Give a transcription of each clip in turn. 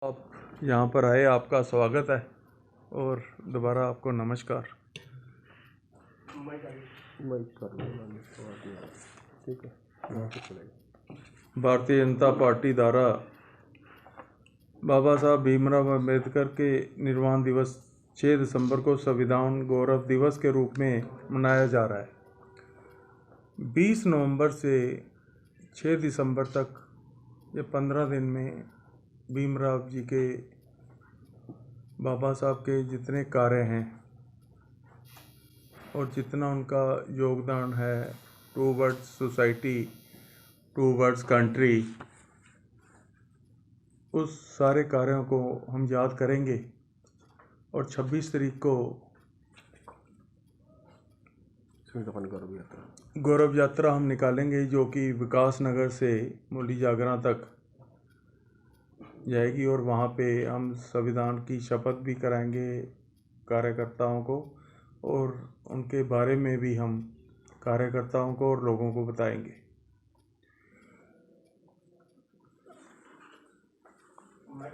आप यहाँ पर आए, आपका स्वागत है और दोबारा आपको नमस्कार। ठीक है। भारतीय जनता पार्टी द्वारा बाबा साहब भीमराव अम्बेडकर के निर्वाण दिवस 6 दिसंबर को संविधान गौरव दिवस के रूप में मनाया जा रहा है। 20 नवंबर से 6 दिसंबर तक ये 15 दिन में भीमराव जी के, बाबा साहब के जितने कार्य हैं और जितना उनका योगदान है टूवर्ड्स सोसाइटी, टूवर्ड्स कंट्री, उस सारे कार्यों को हम याद करेंगे। और 26 तारीख को गौरव यात्रा हम निकालेंगे, जो कि विकास नगर से मूली जागरण तक जाएगी और वहाँ पे हम संविधान की शपथ भी कराएंगे कार्यकर्ताओं को, और उनके बारे में भी हम कार्यकर्ताओं को और लोगों को बताएंगे।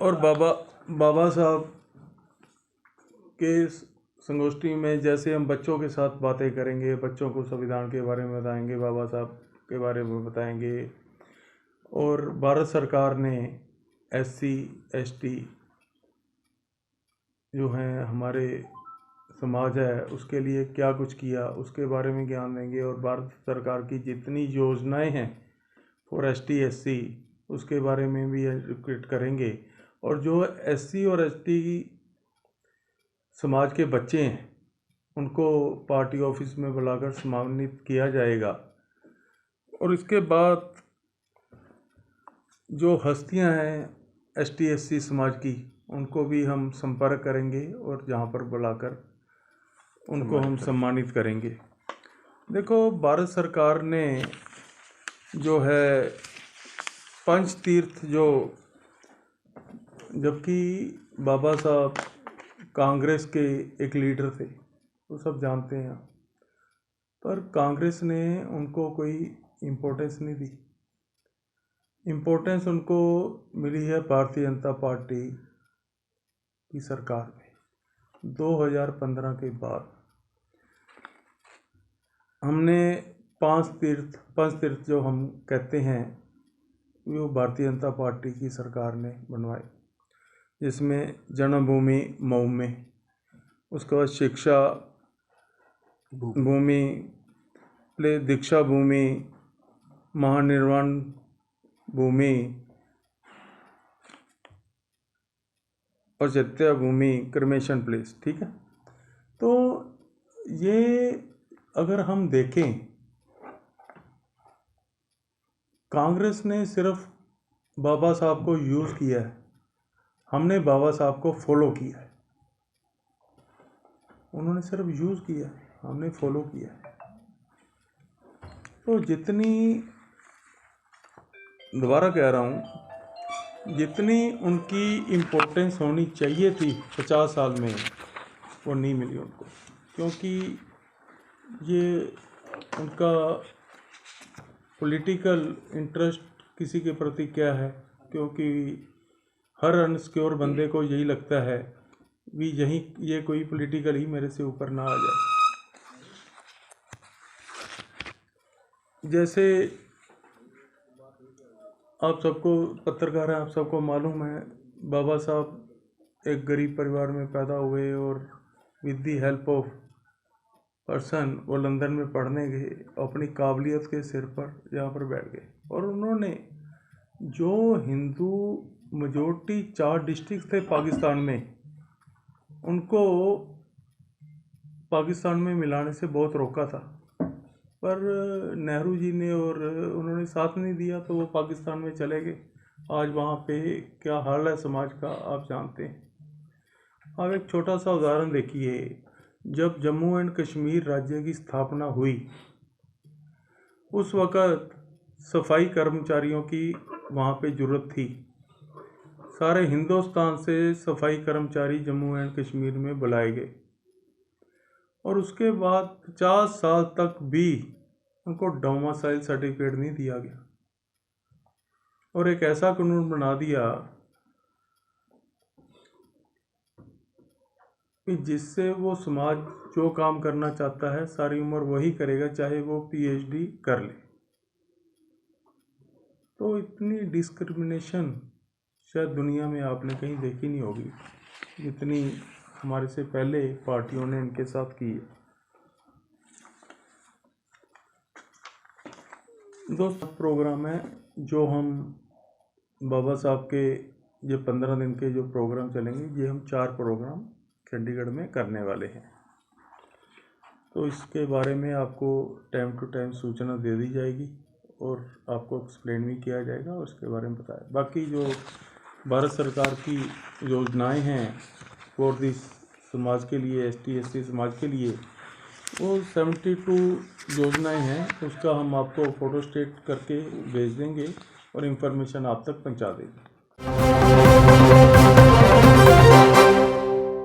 और बाबा साहब के संगोष्ठी में जैसे हम बच्चों के साथ बातें करेंगे, बच्चों को संविधान के बारे में बताएंगे, बाबा साहब के बारे में बताएंगे। और भारत सरकार ने SC ST जो हैं हमारे समाज है उसके लिए क्या कुछ किया उसके बारे में ज्ञान देंगे। और भारत सरकार की जितनी योजनाएं हैं फॉर ST SC उसके बारे में भी एजुकेट करेंगे। और जो SC और ST समाज के बच्चे हैं उनको पार्टी ऑफिस में बुलाकर सम्मानित किया जाएगा। और इसके बाद जो हस्तियां हैं ST SC समाज की उनको भी हम संपर्क करेंगे और जहां पर बुलाकर उनको हम सम्मानित करेंगे। देखो, भारत सरकार ने जो है पंच तीर्थ, जो जबकि बाबा साहब कांग्रेस के एक लीडर थे, वो सब जानते हैं, पर कांग्रेस ने उनको कोई इम्पोर्टेंस नहीं दी। इम्पोर्टेंस उनको मिली है भारतीय जनता पार्टी की सरकार में 2015 के बाद। हमने पंच तीर्थ जो हम कहते हैं वो भारतीय जनता पार्टी की सरकार ने बनवाए, जिसमें जन्मभूमि मऊ में, उसके बाद शिक्षा भूमि, दीक्षा भूमि, महानिर्वाण भूमि और चैत्य भूमि, क्रमेशन प्लेस। ठीक है, तो ये अगर हम देखें, कांग्रेस ने सिर्फ बाबा साहब को यूज़ किया है, हमने बाबा साहब को फॉलो किया है। उन्होंने सिर्फ यूज़ किया, हमने फॉलो किया। तो जितनी, दोबारा कह रहा हूँ, जितनी उनकी इम्पोर्टेंस होनी चाहिए थी 50 साल में वो नहीं मिली उनको, क्योंकि ये उनका पॉलिटिकल इंटरेस्ट किसी के प्रति क्या है, क्योंकि हर अनसिक्योर बंदे को यही लगता है भी यही ये कोई पॉलिटिकल ही मेरे से ऊपर ना आ जाए। जैसे आप सबको, पत्रकार हैं, आप सबको मालूम है, बाबा साहब एक गरीब परिवार में पैदा हुए और with the help of person वो लंदन में पढ़ने गए, अपनी काबिलियत के सिर पर यहाँ पर बैठ गए। और उन्होंने जो हिंदू मेजॉरिटी 4 डिस्ट्रिक्ट थे पाकिस्तान में, उनको पाकिस्तान में मिलाने से बहुत रोका था, पर नेहरू जी ने और उन्होंने साथ नहीं दिया, तो वो पाकिस्तान में चले गए। आज वहाँ पे क्या हाल है समाज का आप जानते हैं। अब एक छोटा सा उदाहरण देखिए, जब जम्मू एंड कश्मीर राज्य की स्थापना हुई उस वक़्त सफाई कर्मचारियों की वहाँ पे ज़रूरत थी। सारे हिंदुस्तान से सफाई कर्मचारी जम्मू एंड कश्मीर में बुलाए गए और उसके बाद 50 साल तक भी उनको डोमिसाइल सर्टिफिकेट नहीं दिया गया। और एक ऐसा कानून बना दिया कि जिससे वो समाज जो काम करना चाहता है सारी उम्र वही करेगा, चाहे वो पीएचडी कर ले। तो इतनी डिस्क्रिमिनेशन शायद दुनिया में आपने कहीं देखी नहीं होगी जितनी हमारे से पहले पार्टियों ने इनके साथ की है। दोस्तों, प्रोग्राम है जो हम बाबा साहब के ये 15 दिन के जो प्रोग्राम चलेंगे, ये हम 4 प्रोग्राम चंडीगढ़ में करने वाले हैं। तो इसके बारे में आपको टाइम टू टाइम सूचना दे दी जाएगी और आपको एक्सप्लेन भी किया जाएगा और उसके बारे में बताया। बाकी जो भारत सरकार की योजनाएं हैं फॉर दिस समाज के लिए, ST/SC समाज के लिए, वो 72 योजनाएं हैं। उसका हम आपको फ़ोटो स्टेट करके भेज देंगे और इन्फॉर्मेशन आप तक पहुंचा देंगे।